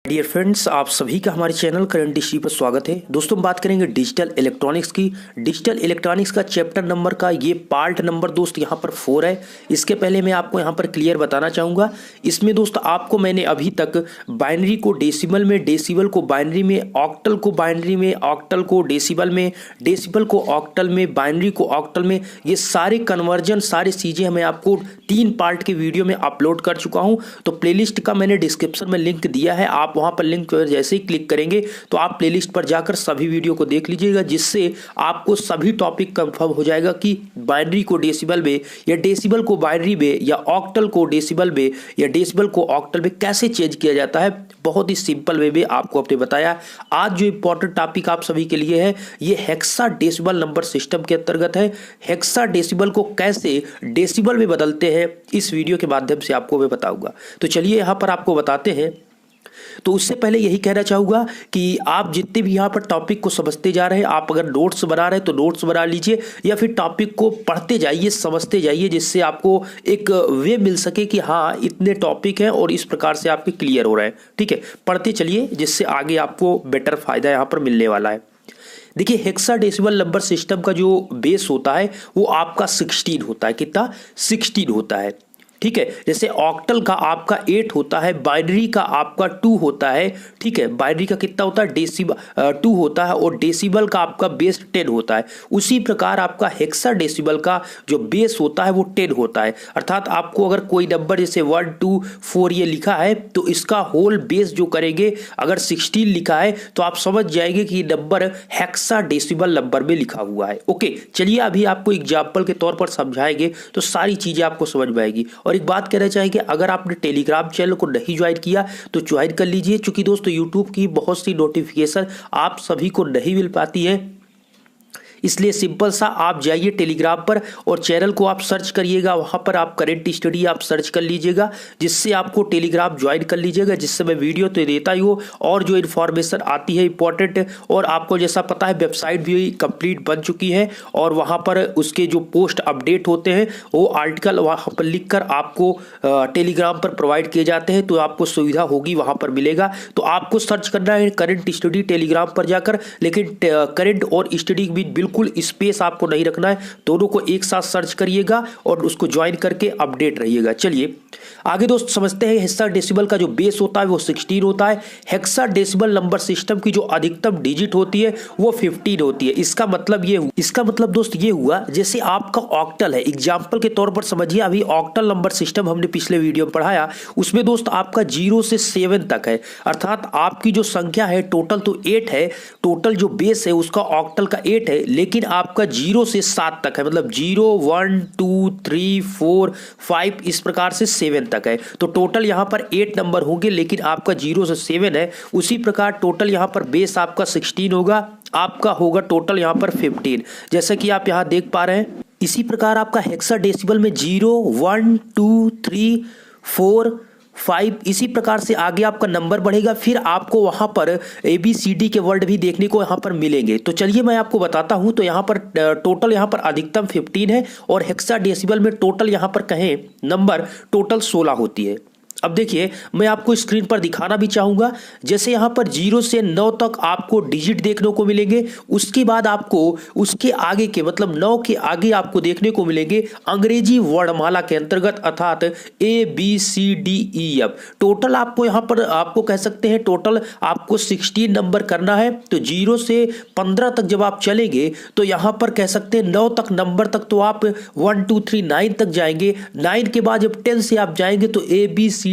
Dear friends, आप सभी का हमारे चैनल करंट हिस्ट्री पर स्वागत है। दोस्तों, हम बात करेंगे डिजिटल इलेक्ट्रॉनिक्स की। डिजिटल इलेक्ट्रॉनिक्स का चैप्टर नंबर का ये पार्ट नंबर दोस्त यहाँ पर 4 है। इसके पहले मैं आपको यहाँ पर क्लियर बताना चाहूँगा, इसमें दोस्त आपको मैंने अभी तक बाइनरी को डेसिमल में, डेसिबल को बाइनरी में, ऑक्टल को बाइनरी में, ऑक्टल को डेसिबल में, डेसिबल को ऑक्टल में, बाइनरी को ऑक्टल में, ये सारे कन्वर्जन सारी चीज़ें मैं आपको 3 पार्ट के वीडियो में अपलोड कर चुका हूँ। तो प्लेलिस्ट का मैंने डिस्क्रिप्शन में लिंक दिया है, आप वहां पर लिंक पर जैसे ही क्लिक करेंगे तो आप प्लेलिस्ट पर जाकर सभी वीडियो को देख लीजिएगा, जिससे आपको सभी टॉपिक कंफर्म हो जाएगा कि बाइनरी को डेसिबल में या डेसिबल को बाइनरी में या ऑक्टल को डेसिबल में या डेसिबल को ऑक्टल में कैसे चेंज किया जाता है। बहुत ही सिंपल वे में आपको अपने बताया। आज जो इंपॉर्टेंट टॉपिक आप सभी के लिए है, ये हेक्सा डेसिबल नंबर सिस्टम के अंतर्गत है। हेक्सा डेसिबल को कैसे डेसिबल में बदलते हैं, इस वीडियो के माध्यम से आपको मैं बताऊंगा। तो चलिए यहाँ पर आपको बताते हैं। तो उससे पहले यही कहना चाहूँगा कि आप जितने भी यहाँ पर टॉपिक को समझते जा रहे हैं, आप अगर नोट्स बना रहे हैं तो नोट्स बना लीजिए, या फिर टॉपिक को पढ़ते जाइए, समझते जाइए, जिससे आपको एक वे मिल सके कि हाँ इतने टॉपिक हैं और इस प्रकार से आपके क्लियर हो रहे हैं। ठीक है, पढ़ते चलिए, जिससे आगे आपको बेटर फायदा यहाँ पर मिलने वाला है। देखिए, हेक्साडेसिमल नंबर सिस्टम का जो बेस होता है वो आपका 16 होता है। कितना? 16 होता है। ठीक है, जैसे ऑक्टल का आपका 8 होता है, बाइनरी का आपका 2 होता है। ठीक है, बाइनरी का कितना होता है? डेसिबल 2 होता है, और डेसिबल का आपका बेस 10 होता है। उसी प्रकार आपका हेक्साडेसिमल का जो बेस होता है वो 10 होता है। अर्थात आपको अगर कोई नंबर जैसे 1 2 4 ये लिखा है तो इसका होल बेस जो करेंगे, अगर 16 लिखा है तो आप समझ जाएंगे कि नंबर हेक्साडेसिमल नंबर में लिखा हुआ है। ओके, चलिए अभी आपको एग्जाम्पल के तौर पर समझाएंगे तो सारी चीजें आपको समझ में आएगी। और एक बात कहना चाहेंगे, अगर आपने टेलीग्राम चैनल को नहीं ज्वाइन किया तो ज्वाइन कर लीजिए, क्योंकि दोस्तों यूट्यूब की बहुत सी नोटिफिकेशन आप सभी को नहीं मिल पाती है। इसलिए सिंपल सा आप जाइए टेलीग्राम पर और चैनल को आप सर्च करिएगा, वहाँ पर आप करंट स्टडी आप सर्च कर लीजिएगा, जिससे आपको टेलीग्राम ज्वाइन कर लीजिएगा, जिससे मैं वीडियो तो देता ही हूँ और जो इन्फॉर्मेशन आती है इंपॉर्टेंट। और आपको जैसा पता है वेबसाइट भी कंप्लीट बन चुकी है, और वहाँ पर उसके जो पोस्ट अपडेट होते हैं वो आर्टिकल वहाँ पर लिख कर आपको टेलीग्राम पर प्रोवाइड किए जाते हैं। तो आपको सुविधा होगी, वहाँ पर मिलेगा। तो आपको सर्च करना है करंट स्टडी टेलीग्राम पर जाकर, लेकिन करंट और स्टडी के बीच बिल्कुल स्पेस आपको नहीं रखना है, दोनों को एक साथ सर्च करिएगा और उसको ज्वाइन करके अपडेट रहिएगा। चलिए आगे दोस्त समझते हैं। हेक्साडेसिमल का जो बेस होता है वो 16 होता है। हेक्साडेसिमल नंबर सिस्टम की जो अधिकतम डिजिट होती है वो 15 होती है। इसका मतलब दोस्त ये हुआ, जैसे आपका ऑक्टल है, एग्जांपल के तौर पर समझिए। अभी ऑक्टल नंबर सिस्टम हमने पिछले वीडियो में पढ़ाया, उसमें दोस्त आपका 0 से 7 तक है। अर्थात आपकी जो संख्या है टोटल तो 8 है, टोटल जो बेस है उसका ऑक्टल का 8 है, लेकिन आपका 0 से 7 तक है, मतलब 0 1 2 3 4 5 इस प्रकार से 7 तक है। तो टोटल यहां पर 8 नंबर होंगे, लेकिन आपका 0 से 7 है। उसी प्रकार टोटल यहां पर बेस आपका 16 होगा, आपका होगा टोटल यहां पर 15, जैसे कि आप यहां देख पा रहे हैं। इसी प्रकार आपका हेक्साडेसिमल में 0 1 2 3 4 5 इसी प्रकार से आगे आपका नंबर बढ़ेगा। फिर आपको वहां पर ABCD के वर्ड भी देखने को यहां पर मिलेंगे। तो चलिए मैं आपको बताता हूं। तो यहां पर टोटल यहां पर अधिकतम 15 है, और हेक्साडेसिमल में टोटल यहां पर कहें नंबर टोटल 16 होती है। अब देखिए, मैं आपको स्क्रीन पर दिखाना भी चाहूंगा। जैसे यहां पर 0 से 9 तक आपको डिजिट देखने को मिलेंगे, उसके बाद आपको उसके आगे के मतलब 9 के आगे आपको देखने को मिलेंगे अंग्रेजी वर्णमाला के अंतर्गत, अर्थात ABCDEF। टोटल आपको यहां पर आपको कह सकते हैं टोटल आपको 16 नंबर करना है। तो 0 से 15 तक जब आप चलेंगे तो यहां पर कह सकते हैं 9 तक नंबर तक तो आप 1 2 3 9 तक जाएंगे। 9 के बाद जब 10 से आप जाएंगे तो ABCDF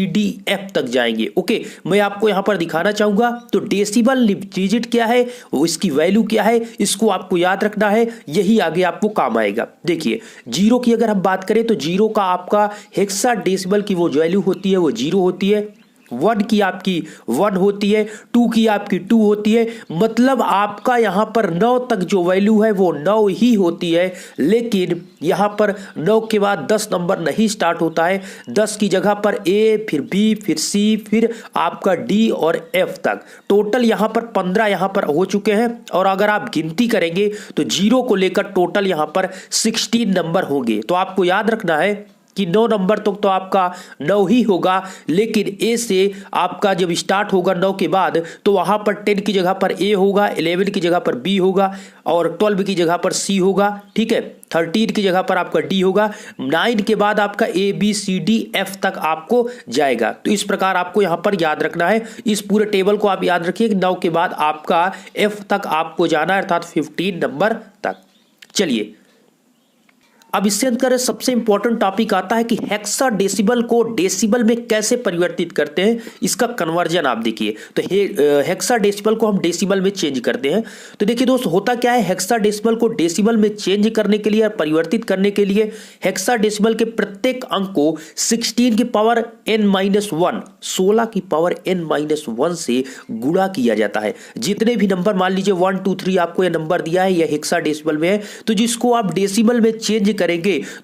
तक जाएंगे। ओके, मैं आपको यहां पर दिखाना चाहूंगा। तो डेसिबल डिजिट क्या है, वो इसकी वैल्यू क्या है, इसको आपको याद रखना है, यही आगे आपको काम आएगा। देखिए, 0 की अगर हम बात करें तो 0 का आपका हेक्साडेसिमल की वो वैल्यू होती है वो 0 होती है। 1 की आपकी 1 होती है, 2 की आपकी 2 होती है। मतलब आपका यहां पर 9 तक जो वैल्यू है वो 9 ही होती है, लेकिन यहां पर 9 के बाद 10 नंबर नहीं स्टार्ट होता है। 10 की जगह पर A, फिर B, फिर C, फिर आपका D और F तक। टोटल यहां पर 15 यहां पर हो चुके हैं, और अगर आप गिनती करेंगे तो 0 को लेकर टोटल यहां पर 16 नंबर होंगे। तो आपको याद रखना है कि 9 नंबर तक तो आपका 9 ही होगा, लेकिन ए से आपका जब स्टार्ट होगा 9 के बाद तो वहां पर 10 की जगह पर ए होगा, 11 की जगह पर बी होगा और 12 की जगह पर सी होगा, ठीक है, 13 की जगह पर आपका डी होगा, 9 के बाद आपका A B C D F तक आपको जाएगा। तो इस प्रकार आपको यहां पर याद रखना है, इस पूरे टेबल को आप याद रखिए कि 9 के बाद आपका एफ तक आपको जाना है, अर्थात 15 नंबर तक। चलिए अब इससे अंदर सबसे इंपॉर्टेंट टॉपिक आता है कि हेक्साडेसिमल को डेसिबल में कैसे परिवर्तित करते हैं, इसका कन्वर्जन आप देखिए। तो हेक्साडेसिमल को हम डेसिबल में चेंज करते हैं। तो देखिए दोस्त, होता क्या है, हेक्साडेसिमल को डेसिबल में चेंज करने के लिए, परिवर्तित करने के लिए हेक्साडेसिमल के प्रत्येक अंक को 16 की पावर n-1 16 की पावर n-1 से गुणा किया जाता है। जितने भी नंबर, मान लीजिए 1 2 3 आपको यह नंबर दिया है, यह हेक्साडेसिमल में है, तो जिसको आप डेसिमल में चेंज करेंगे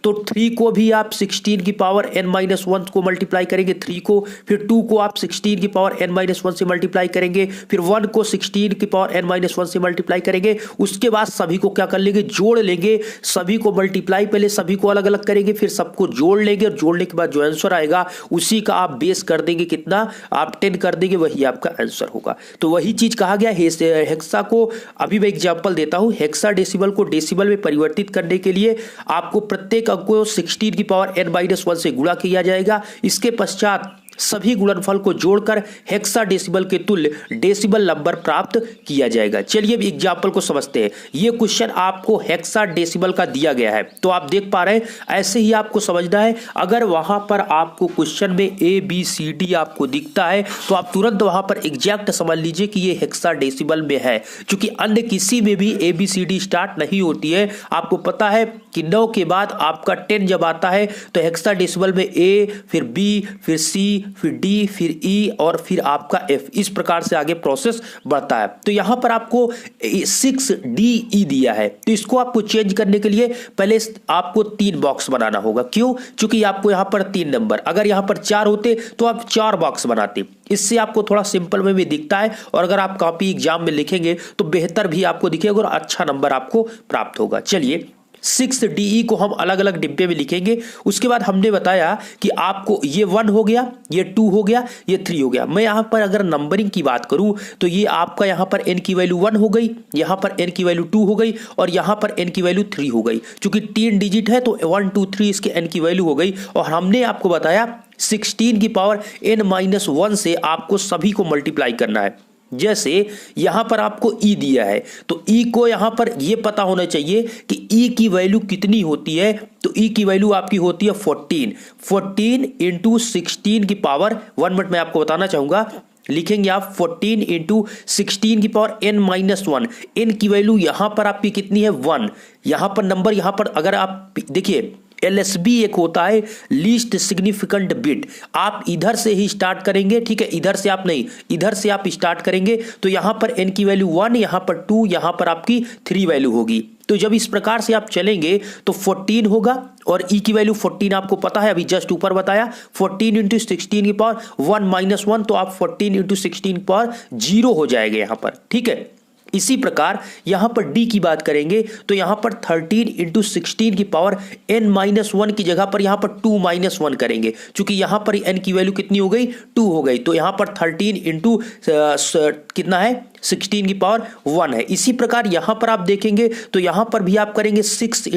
तो 3 को भी आप 16 की पावर n-1 को मल्टीप्लाई करेंगे 3 को, फिर 2 को आप 16 की पावर n-1 से मल्टीप्लाई करेंगे, फिर 1 को 16 की पावर n-1 से मल्टीप्लाई करेंगे। उसके बाद सभी को क्या कर लेंगे, जोड़ लेंगे, सभी को मल्टीप्लाई, पहले सभी को अलग अलग करेंगे, फिर सबको जोड़ लेंगे और जोड़ने के बाद जो आंसर आएगा उसी का आप बेस कर देंगे, कितना आप 10 कर देंगे, वही आपका आंसर होगा। तो वही चीज कहा गया हेक्सा को। अभी मैं एग्जांपल देता हूं, हेक्साडेसिमल को डेसिमल में परिवर्तित करने के लिए आपको प्रत्येक अंक को 16 की पावर n-1 से गुणा किया जाएगा। इसके पश्चात सभी गुणनफल को जोड़कर हेक्साडेसिमल के तुल्य डेसिमल नंबर प्राप्त किया जाएगा। चलिए अब एग्जांपल को समझते हैं। यह क्वेश्चन आपको हेक्साडेसिमल का दिया गया है, तो आप देख पा रहे हैं, ऐसे ही आपको समझना है। अगर वहां पर आपको क्वेश्चन में ए बी सी डी आपको दिखता है तो आप तुरंत वहां पर एग्जैक्ट समझ लीजिए कि यह हेक्साडेसिमल में है, क्योंकि अन्य किसी में भी A B C D start नहीं होती है। आपको पता है कि 9 के बाद आपका 10 जब आता है तो हेक्साडेसिमल में ए, फिर बी, फिर सी, फिर डी, फिर ई और फिर आपका एफ, इस प्रकार से आगे प्रोसेस बढ़ता है। तो यहां पर आपको 6DE दिया है, तो इसको आपको चेंज करने के लिए पहले आपको 3 बॉक्स बनाना होगा। क्यों? क्योंकि आपको यहां पर 3 नंबर, अगर यहां पर 4 होते तो आप 4 बॉक्स बनाते। इससे आपको थोड़ा सिंपल में भी दिखता है, और अगर आप कॉपी एग्जाम में लिखेंगे तो बेहतर भी आपको दिखेगा और अच्छा नंबर आपको प्राप्त होगा। चलिए 6DE को हम अलग अलग डिब्बे में लिखेंगे। उसके बाद हमने बताया कि आपको ये 1 हो गया, ये 2 हो गया, ये 3 हो गया। मैं यहां पर अगर नंबरिंग की बात करूं तो ये आपका यहां पर n की वैल्यू 1 हो गई, यहां पर n की वैल्यू 2 हो गई और यहां पर n की वैल्यू 3 हो गई। क्योंकि 3 डिजिट है तो 1 2 3 इसके n की वैल्यू हो गई। और हमने आपको बताया 16 की पावर n-1 से आपको सभी को मल्टीप्लाई करना है। जैसे यहां पर आपको E दिया है, तो E को यहां पर यह पता होना चाहिए कि E की वैल्यू कितनी होती है। तो E की वैल्यू आपकी होती है 14 इंटू 16 की पावर 1 मिनट में आपको बताना चाहूंगा। लिखेंगे आप 14 इंटू 16 की पावर n-1। n की वैल्यू यहां पर आपकी कितनी है 1। यहां पर नंबर, यहां पर अगर आप देखिए LSB एक होता है लीस्ट सिग्निफिकेंट बिट, आप इधर से ही स्टार्ट करेंगे, ठीक है, इधर से आप नहीं, इधर से आप स्टार्ट करेंगे। तो यहां पर n की वैल्यू 1, यहां पर 2, यहां पर आपकी 3 वैल्यू होगी। तो जब इस प्रकार से आप चलेंगे तो 14 होगा और E की वैल्यू 14 आपको पता है, अभी जस्ट ऊपर बताया 14 इंटू 16 की पावर 1-1, तो आप 14 इंटू 16 की पावर 0 हो जाएगा यहां पर, ठीक है। इसी प्रकार यहां पर D की बात करेंगे तो यहां पर 13 इंटू 16 की पावर n-1 की जगह पर यहां पर 2-1 करेंगे, क्योंकि यहां पर n की वैल्यू कितनी हो गई 2 हो गई। तो यहां पर 13 इंटू कितना है 16 की पावर 1 है। इसी प्रकार यहां पर आप देखेंगे तो यहां पर भी आप करेंगे 6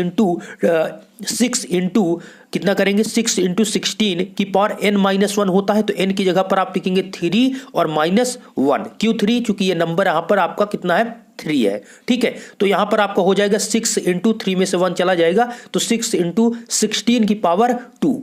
इंटू कितना करेंगे 6 इंटू 16 की पावर n-1 होता है। तो n की जगह पर आप लिखेंगे 3 और -1। क्यों 3? क्योंकि ये नंबर यहां पर आपका कितना है 3 है, ठीक है। तो यहां पर आपका हो जाएगा 6 इंटू 3 में से 1 चला जाएगा, तो 6 इंटू 16 की पावर 2।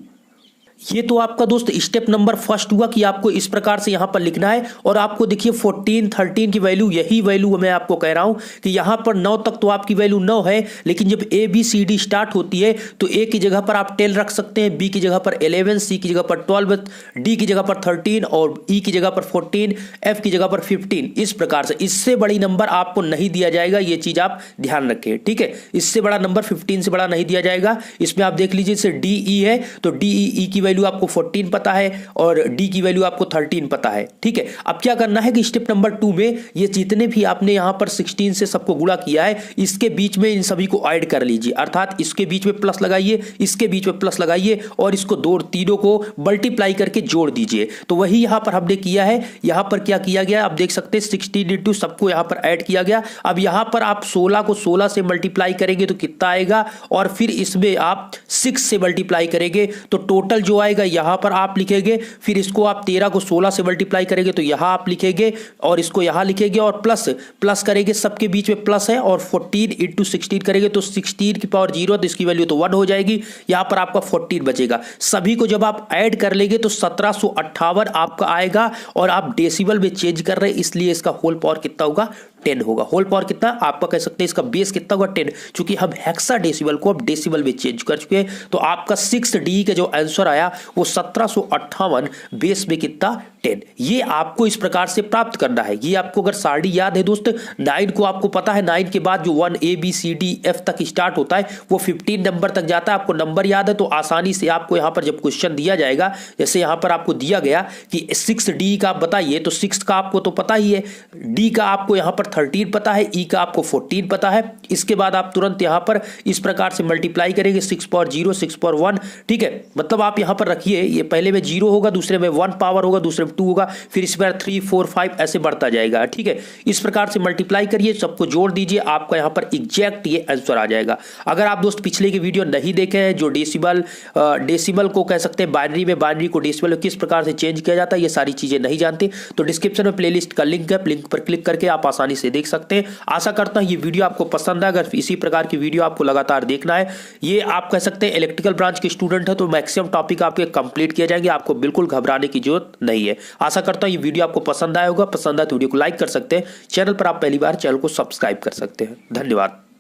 ये तो आपका दोस्त स्टेप नंबर फर्स्ट हुआ कि आपको इस प्रकार से यहां पर लिखना है। और आपको देखिए 14 13 की वैल्यू, यही वैल्यू मैं आपको कह रहा हूं कि यहां पर 9 तक तो आपकी वैल्यू 9 है, लेकिन जब A B C D start होती है तो A की जगह पर आप 10 रख सकते हैं, B की जगह पर 11, C की जगह पर 12, D की जगह पर 13 और E की जगह पर 14, F की जगह पर 15। इस प्रकार से इससे बड़ी नंबर आपको नहीं दिया जाएगा, ये चीज आप ध्यान रखें, ठीक है। इससे बड़ा नंबर 15 से बड़ा नहीं दिया जाएगा। इसमें आप देख लीजिए DE है तो DE की वैल्यू आपको 14 पता है और डी की वैल्यू आपको 13 पता है। ठीक है, अब क्या करना है कि स्टेप नंबर 2 में ये जितने भी आपने यहां पर 16 से सबको गुणा किया है इसके बीच में इन सभी को ऐड कर लीजिए, अर्थात इसके बीच में प्लस लगाइए, इसके बीच में प्लस लगाइए और इसको तीनों को मल्टीप्लाई करके जोड़ दीजिए। तो वही यहां पर हमने किया है। यहां पर क्या किया गया आप देख सकते हैं, 16 इंटू सबको यहां पर ऐड किया गया। अब यहां पर आप 16 को 16 से मल्टीप्लाई करेंगे तो कितना आएगा, और फिर इसमें आप 6 से मल्टीप्लाई करेंगे तो टोटल जो आएगा यहां पर आप लिखेंगे। फिर इसको आप 13 को 16 से मल्टीप्लाई करेंगे तो यहां आप लिखेंगे और इसको यहां लिखेंगे और प्लस करेंगे, सबके बीच में प्लस है, और 14 इंटू 16 करेंगे तो 16 की पावर 0 तो इसकी वैल्यू तो 1 हो जाएगी। यहां पर आपका 14 बचेगा। सभी को जब आप ऐड कर लेंगे तो 1758 आपका आएगा, और आप डेसिबल में चेंज कर रहे हैं इसलिए इसका होल पावर कितना होगा, 10 होगा। होल पावर कितना आपका कह सकते हैं, इसका बेस कितना होगा, 10, क्योंकि हम हेक्साडेसिमल को अब डेसिबल में चेंज कर चुके हैं। तो आपका 6D का जो आंसर आया वो 1758 बेस में कितना, 10। ये आपको इस प्रकार से प्राप्त करना है। ये आपको अगर सारणी याद है दोस्त, 9 को आपको पता है, 9 के बाद जो 1 ABCDF तक स्टार्ट होता है वो 15 नंबर तक जाता है। आपको नंबर याद है तो आसानी से आपको यहां पर जब क्वेश्चन दिया जाएगा, जैसे यहां पर आपको दिया गया कि 6D का आप बताइए, तो 6 का आपको तो पता ही है, D का आपको यहां पर 13 पता है, E का आपको 14 पता है। इसके बाद आप तुरंत यहां पर इस प्रकार से मल्टीप्लाई करेंगे, 6 पावर 0, 6 पावर 1। ठीक है, मतलब आप यहां पर रखिए, ये पहले में 0 होगा, दूसरे में 1 पावर होगा, दूसरे में 2 होगा, फिर इस पर 3, 4, 5 ऐसे बढ़ता जाएगा। ठीक है, इस प्रकार से मल्टीप्लाई करिए, सबको जोड़ दीजिए, आपका यहां पर एग्जैक्ट ये आंसर आ जाएगा। अगर आप दोस्त पिछले के वीडियो नहीं देखे हैं जो डेसिमल को कह सकते हैं बाइनरी में, बाइनरी को डेसिमल में किस प्रकार से चेंज किया जाता है, ये सारी चीजें नहीं जानते तो डिस्क्रिप्शन में प्लेलिस्ट का लिंक है, लिंक पर क्लिक करके आप आसानी से देख सकते हैं। आशा करता हूं ये वीडियो आपको पसंद है। अगर इसी प्रकार की वीडियो आपको लगातार देखना है, ये आप कह सकते हैं इलेक्ट्रिकल ब्रांच के स्टूडेंट है तो मैक्सिमम टॉपिक आपके कंप्लीट किए जाएंगे, आपको बिल्कुल घबराने की जरूरत नहीं है। आशा करता हूं ये वीडियो आपको पसंद आया होगा। पसंद आया तो वीडियो को लाइक कर सकते हैं, चैनल पर आप पहली बार चैनल को सब्सक्राइब कर सकते हैं। धन्यवाद।